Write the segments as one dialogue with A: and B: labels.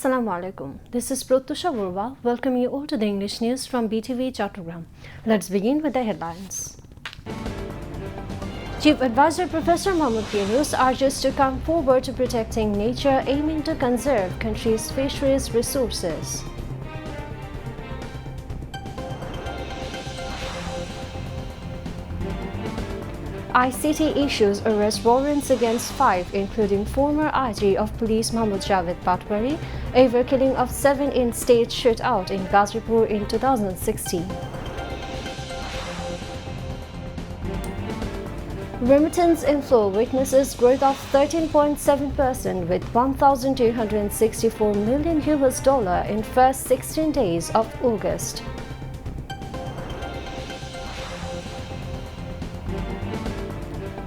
A: Assalamu alaikum. This is Protusha Burwa. Welcome you all to the English news from BTV Chattogram. Let's begin with the headlines. Chief Advisor Professor Mohammad Yunus urges to come forward to protecting nature, aiming to conserve country's fisheries resources. ICT issues arrest warrants against 5, including former IG of Police Mohammad Javed Patwari, over killing of 7 in state shootout in Gazipur in 2016. Remittance inflow witnesses growth of 13.7% with $1,264 million in first 16 days of August.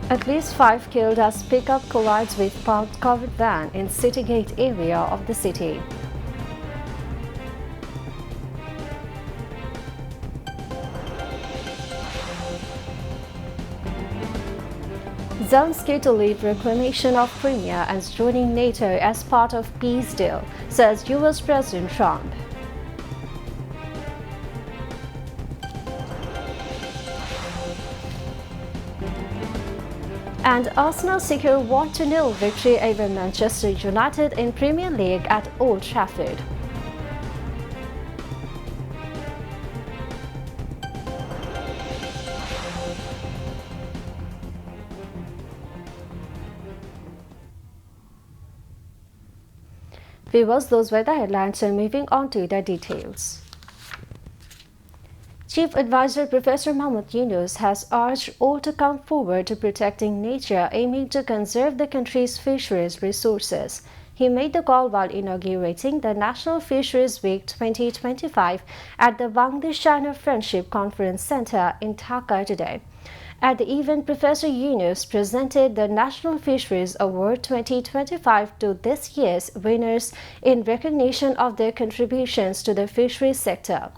A: At least 5 killed as pickup collides with parked covered van in City Gate area of the city. Zelensky to lead reclamation of Crimea and joining NATO as part of peace deal, says US President Trump. And Arsenal secure 1-0 victory over Manchester United in Premier League at Old Trafford. Viewers, those were the headlines, and moving on to the details. Chief Advisor Professor Mohammad Yunus has urged all to come forward to protecting nature, aiming to conserve the country's fisheries resources. He made the call while inaugurating the National Fisheries Week 2025 at the Bangladesh-China Friendship Conference Center in Dhaka today. At the event, Professor Yunus presented the National Fisheries Award 2025 to this year's winners in recognition of their contributions to the fisheries sector.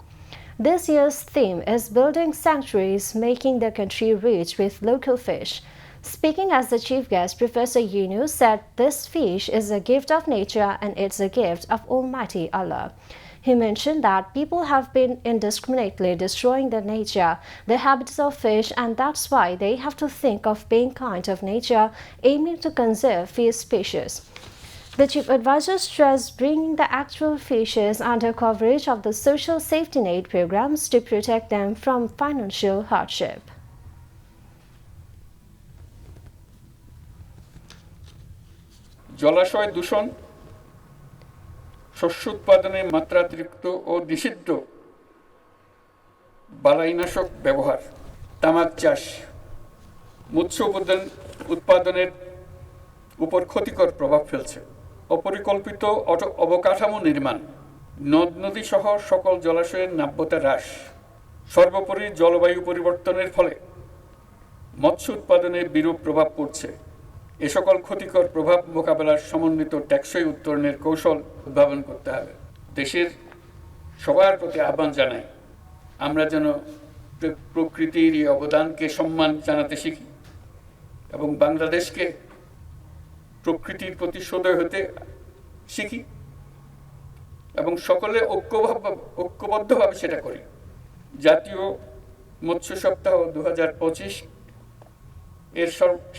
A: This year's theme is Building Sanctuaries, Making the Country Rich with Local Fish. Speaking as the chief guest, Professor Yunus said this fish is a gift of nature and it's a gift of Almighty Allah. He mentioned that people have been indiscriminately destroying the nature, the habitats of fish, and that's why they have to think of being kind of nature, aiming to conserve fish species. The chief advisor stressed bringing the actual fishes under coverage of the social safety net programs to protect them from financial hardship.
B: জলাশয় দূষণ, শস্য উৎপাদনে মাত্রাতিরিক্ত ও নিষিদ্ধ বালাইনাশক ব্যবহার, তামাক চাষ, মৎস্য উৎপাদনের উপর ক্ষতিকর প্রভাব ফেলছে। অপরিকল্পিত অবকাঠামো নির্মাণ, নদ নদী সহ সকল জলাশয়ের নাব্যতা হ্রাস, সর্বোপরি জলবায়ু পরিবর্তনের ফলে মৎস্য উৎপাদনে বিরূপ প্রভাব পড়ছে। এ সকল ক্ষতিকর প্রভাব মোকাবেলার সমন্বিত টেকসই উত্তরণের কৌশল উদ্ভাবন করতে হবে। দেশের সবার প্রতি আহ্বান জানাই, আমরা যেন প্রকৃতির এই অবদানকে সম্মান জানাতে শিখি এবং বাংলাদেশকে প্রকৃতির প্রতি সদয় হতে শিখি এবং সকলে ঐক্যবদ্ধভাবে সেটা করি। জাতীয় মৎস্য সপ্তাহ 2025 এর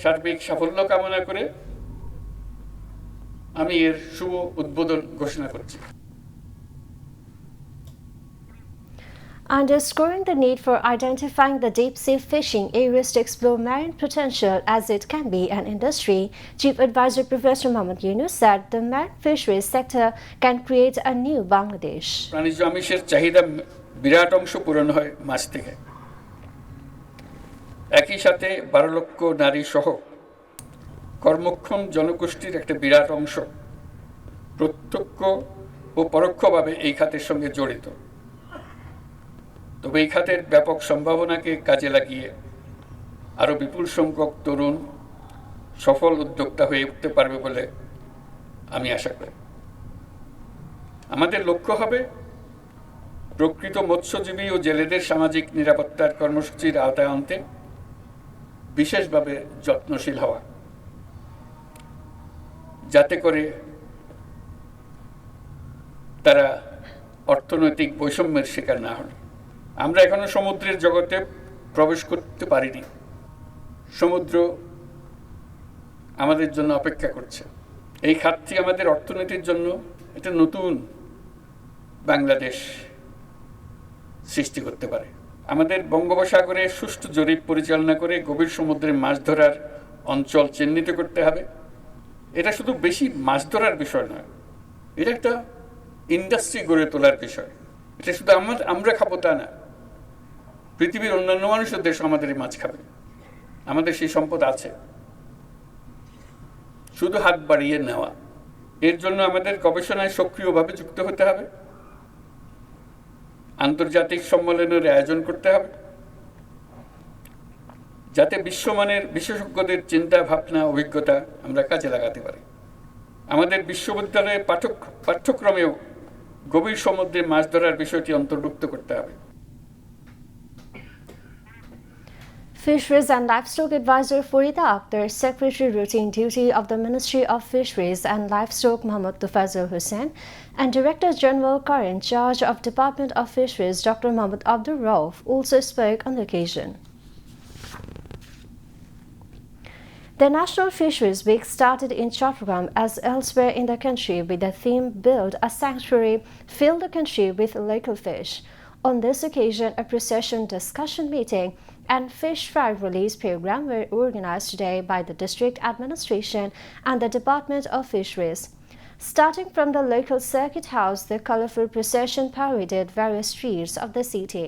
B: সার্বিক সাফল্য কামনা করে আমি এর শুভ উদ্বোধন ঘোষণা করছি।
A: Underscoring the need for identifying the deep-sea fishing areas to explore marine potential as it can be an industry, Chief Advisor Professor Mohammad Yunus said the marine fisheries sector can create a new Bangladesh.
B: প্রাণীজ আমিষের চাহিদা বিরাট অংশ পূরণ হয় মাছ থেকে। একই সাথে 12 লক্ষ নারী সহ কর্মক্ষম জনগোষ্ঠীর একটা বিরাট অংশ প্রত্যক্ষ ও পরোক্ষভাবে এই খাতের সঙ্গে জড়িত। তবে এই খাতের ব্যাপক সম্ভাবনাকে কাজে লাগিয়ে আরও বিপুল সংখ্যক তরুণ সফল উদ্যোক্তা হয়ে উঠতে পারবে বলে আমি আশা করি। আমাদের লক্ষ্য হবে প্রকৃত মৎস্যজীবী ও জেলেদের সামাজিক নিরাপত্তার কর্মসূচির আওতায় আনতে বিশেষভাবে যত্নশীল হওয়া, যাতে করে তারা অর্থনৈতিক বৈষম্যের শিকার না হন। আমরা এখনো সমুদ্রের জগতে প্রবেশ করতে পারিনি। সমুদ্র আমাদের জন্য অপেক্ষা করছে। এই খাতটি আমাদের অর্থনীতির জন্য একটা নতুন বাংলাদেশ সৃষ্টি করতে পারে। আমাদের বঙ্গোপসাগরে সুষ্ঠু জরিপ পরিচালনা করে গভীর সমুদ্রে মাছ ধরার অঞ্চল চিহ্নিত করতে হবে। এটা শুধু বেশি মাছ ধরার বিষয় নয়, এটা একটা ইন্ডাস্ট্রি গড়ে তোলার বিষয়। এটা শুধু আমরা খাবো তা না, পৃথিবীর অন্যান্য মানুষের দেশ আমাদের এই মাছ খাবে। আমাদের সেই সম্পদ আছে, শুধু হাত বাড়িয়ে নেওয়া। এর জন্য আমাদের গবেষণায় সক্রিয়ভাবে যুক্ত হতে হবে, আন্তর্জাতিক সম্মেলনের আয়োজন করতে হবে, যাতে বিশ্বমানের বিশেষজ্ঞদের চিন্তা ভাবনা অভিজ্ঞতা আমরা কাজে লাগাতে পারি। আমাদের বিশ্ববিদ্যালয়ের পাঠ্যক্রমেও গভীর সমুদ্রে মাছ ধরার বিষয়টি অন্তর্ভুক্ত করতে হবে।
A: Fisheries and Livestock Advisor Farida Akhtar, Secretary Routine Duty of the Ministry of Fisheries and Livestock Mohammad Tufaizul Hussain, and Director General Current Charge of Department of Fisheries Dr. Mohammad Abdul Rauf also spoke on the occasion. The National Fisheries Week started in Chattogram as elsewhere in the country with the theme Build a Sanctuary, Fill the Country with Local Fish. On this occasion, a procession discussion meeting and fish fry release program were organized today by the district administration and the Department of Fisheries. Starting from the local circuit house, the colorful procession paraded various streets of the city.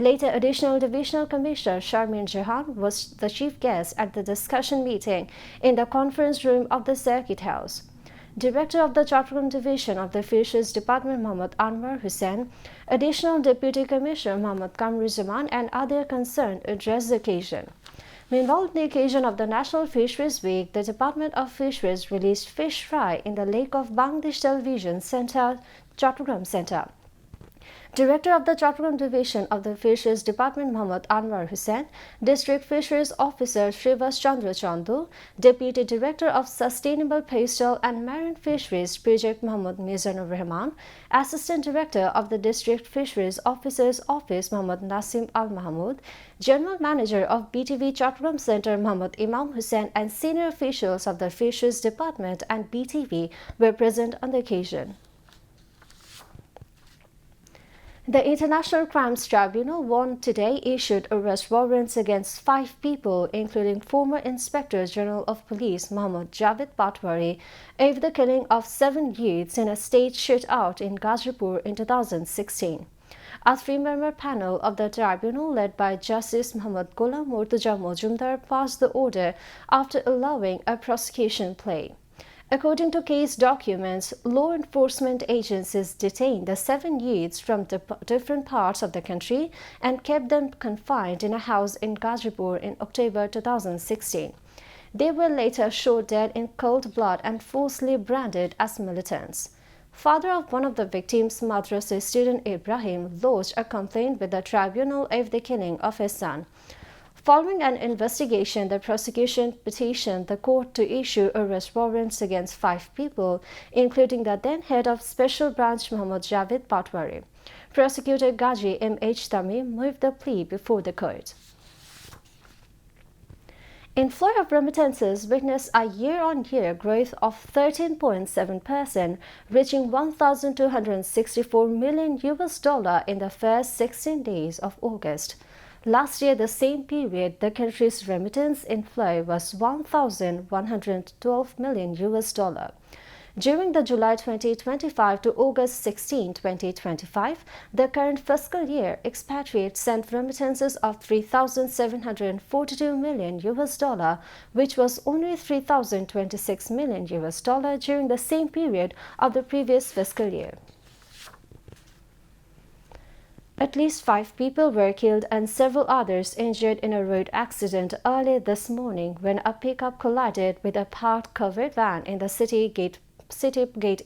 A: Later, Additional Divisional Commissioner Sharmin Jahan was the chief guest at the discussion meeting in the conference room of the circuit house. Director of the Chattogram Division of the Fisheries Department Mohammad Anwar Hussain, Additional Deputy Commissioner Mohammad Kamruzaman, and other concerned addressed the occasion. Meanwhile, on the occasion of the National Fisheries Week, the Department of Fisheries released fish fry in the Lake of Bangladesh Television Center, Chattogram Center. Director of the Chattogram Division of the Fisheries Department Mohammad Anwar Hussain, District Fisheries Officer Shrivas Chandra Chandu, Deputy Director of Sustainable Pastel and Marine Fisheries Project Mohammad Mizanur Rahman, Assistant Director of the District Fisheries Officers Office Mohammad Nasim Al Mahmood, General Manager of BTV Chattogram Center Mohammad Imam Hussain, and senior officials of the Fisheries Department and BTV were present on the occasion. The International Crimes Tribunal today issued arrest warrants against 5 people, including former Inspector General of Police Mohammad Javed Patwari, over the killing of 7 youths in a stage shootout in Gazipur in 2016. A 3-member panel of the tribunal, led by Justice Muhammad Ghulam Murtuja Mojumdar, passed the order after allowing a prosecution play. According to case documents, law enforcement agencies detained the 7 youths from different parts of the country and kept them confined in a house in Gazipur in October 2016. They were later shot dead in cold blood and falsely branded as militants. Father of one of the victims, madrasa student Ibrahim, lodged a complaint with the tribunal over the killing of his son. Following an investigation, the prosecution petitioned the court to issue arrest warrants against 5 people, including the then head of Special Branch Mohammad Javed Patwari. Prosecutor Gaji M.H. Tamim moved the plea before the court. Inflow of remittances witnessed a year-on-year growth of 13.7%, reaching $1,264 million in the first 16 days of August. Last year, the same period, the country's remittance inflow was $1,112 million. During the July 2025 to August 16, 2025, the current fiscal year, expatriates sent remittances of $3,742 million, which was only $3,026 million during the same period of the previous fiscal year. At least 5 people were killed and several others injured in a road accident early this morning when a pickup collided with a parked covered van in the city gate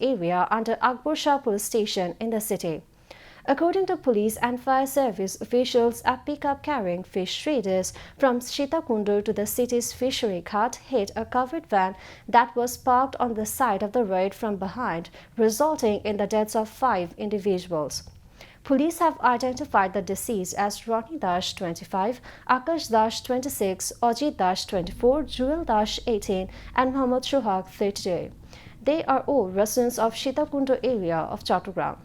A: area under Akbar Shah Police Station in the city. According to police and fire service officials, a pickup carrying fish traders from Sitakundu to the city's fishery ghat hit a covered van that was parked on the side of the road from behind, resulting in the deaths of 5 individuals. Police have identified the deceased as Ronnie Dash, 25, Akash Dash, 26, Ajit Dash, 24, Jewel Dash, 18, and Mohammad Shuhag, 32. They are all residents of Sitakundu area of Chattogram.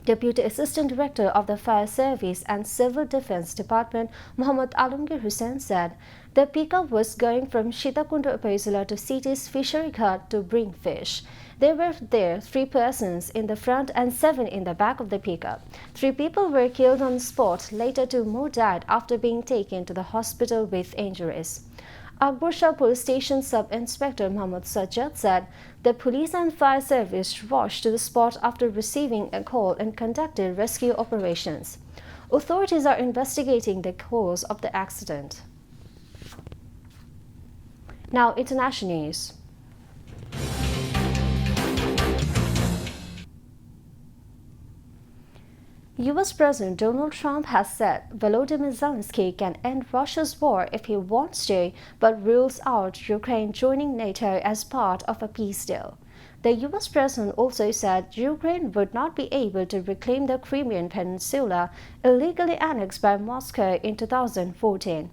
A: Deputy Assistant Director of the Fire Service and Civil Defence Department, Mohammad Alamgir Hussain, said the pickup was going from Sitakundu Peninsula to city's fishery ghat to bring fish. There were 3 persons in the front and 7 in the back of the pickup. 3 people were killed on the spot. Later, 2 more died after being taken to the hospital with injuries. Akbar Shah Police Station Sub-Inspector Mohammad Sajjad said the police and fire service rushed to the spot after receiving a call and conducted rescue operations. Authorities are investigating the cause of the accident. Now, international news. U.S. President Donald Trump has said Volodymyr Zelensky can end Russia's war if he wants to, but rules out Ukraine joining NATO as part of a peace deal. The U.S. President also said Ukraine would not be able to reclaim the Crimean Peninsula illegally annexed by Moscow in 2014.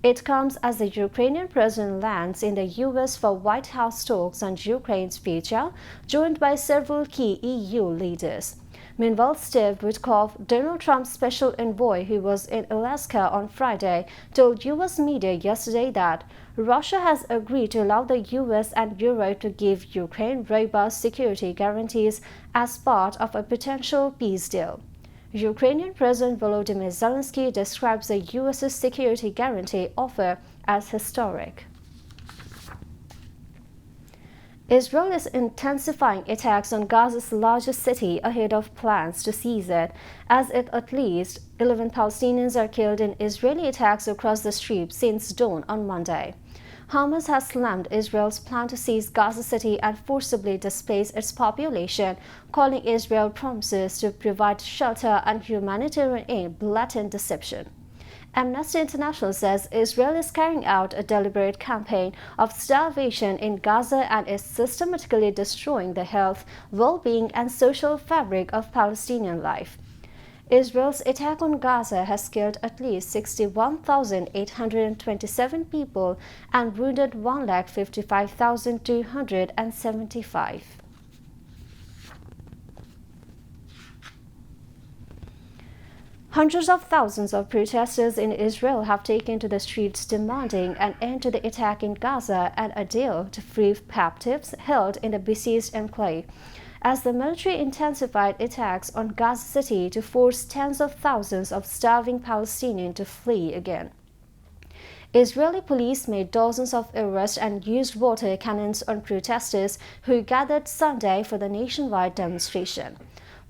A: It comes as the Ukrainian president lands in the U.S. for White House talks on Ukraine's future, joined by several key EU leaders. Meanwhile, Steve Witkoff, Donald Trump's special envoy who was in Alaska on Friday, told U.S. media yesterday that Russia has agreed to allow the U.S. and Europe to give Ukraine robust security guarantees as part of a potential peace deal. Ukrainian President Volodymyr Zelensky describes the U.S.'s security guarantee offer as historic. Israel is intensifying attacks on Gaza's largest city ahead of plans to seize it, as at least 11 Palestinians are killed in Israeli attacks across the Strip since dawn on Monday. Hamas has slammed Israel's plan to seize Gaza City and forcibly displace its population, calling Israel promises to provide shelter and humanitarian aid blatant deception. Amnesty International says Israel is carrying out a deliberate campaign of starvation in Gaza and is systematically destroying the health, well-being, and social fabric of Palestinian life. Israel's attack on Gaza has killed at least 61,827 people and wounded 155,275. Hundreds of thousands of protesters in Israel have taken to the streets demanding an end to the attack in Gaza and a deal to free captives held in the besieged enclave, as the military intensified attacks on Gaza City to force tens of thousands of starving Palestinians to flee again. Israeli police made dozens of arrests and used water cannons on protesters who gathered Sunday for the nationwide demonstration,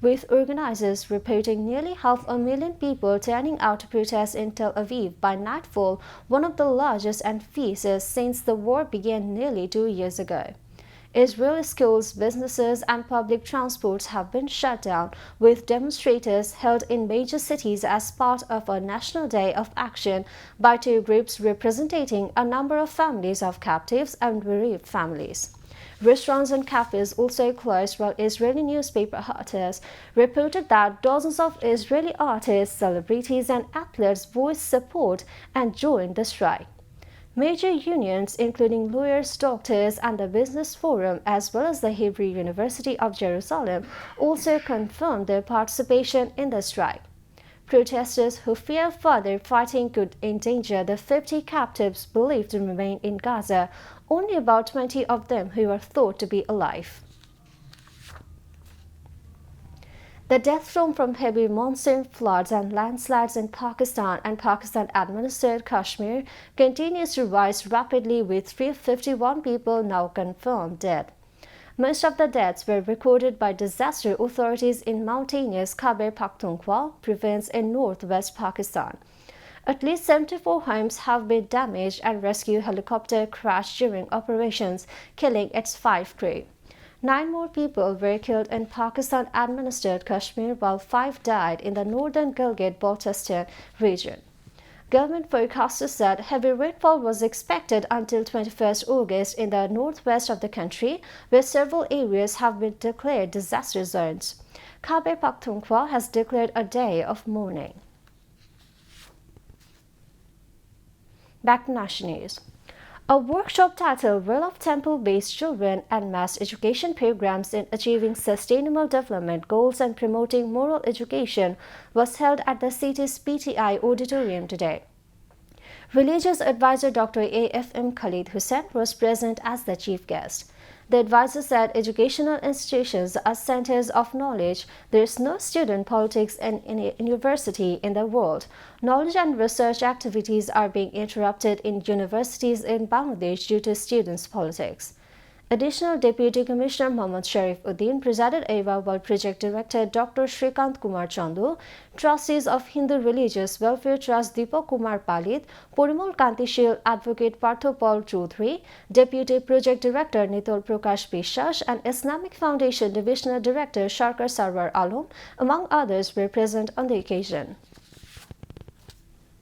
A: with organizers reporting nearly 500,000 people turning out to protest in Tel Aviv by nightfall, one of the largest and fiercest since the war began nearly 2 years ago. Israeli schools, businesses, and public transports have been shut down, with demonstrators held in major cities as part of a national day of action by 2 groups representing a number of families of captives and bereaved families. Restaurants and cafes also closed, while Israeli newspaper Raater reported that dozens of Israeli artists, celebrities, and athletes voiced support and joined the strike. Major unions, including lawyers, doctors, and the Business Forum, as well as the Hebrew University of Jerusalem, also confirmed their participation in the strike. Protesters who fear further fighting could endanger the 50 captives believed to remain in Gaza, only about 20 of them who are thought to be alive. The death toll from heavy monsoon floods and landslides in Pakistan and Pakistan-administered Kashmir continues to rise rapidly, with 351 people now confirmed dead. Most of the deaths were recorded by disaster authorities in mountainous Khyber Pakhtunkhwa province in northwest Pakistan. At least 74 homes have been damaged and rescue helicopter crashed during operations, killing its 5 crew. 9 more people were killed in Pakistan-administered Kashmir, while 5 died in the northern Gilgit-Baltistan region. Government forecasters said heavy rainfall was expected until 21st August in the northwest of the country, where several areas have been declared disaster zones. Khyber Pakhtunkhwa has declared a day of mourning. Back to national news. A workshop titled Role of Temple-Based Children and Mass Education Programs in Achieving Sustainable Development Goals and Promoting Moral Education was held at the city's PTI auditorium today. Religious advisor Dr. A.F.M. Khalid Hussain was present as the chief guest. The advisor said educational institutions are centers of knowledge. There is no student politics in any university in the world. Knowledge and research activities are being interrupted in universities in Bangladesh due to students' politics. Additional Deputy Commissioner Mohammad Sharif Uddin presided over, while Project Director Dr. Shrikant Kumar Chandu, Trustees of Hindu Religious Welfare Trust Deepak Kumar Palit, Porimal Kantishil Advocate Parthopal Chaudhary, Deputy Project Director Nitul Prakash Bishash, and Islamic Foundation Divisional Director Sharkar Sarwar Alam, among others, were present on the occasion.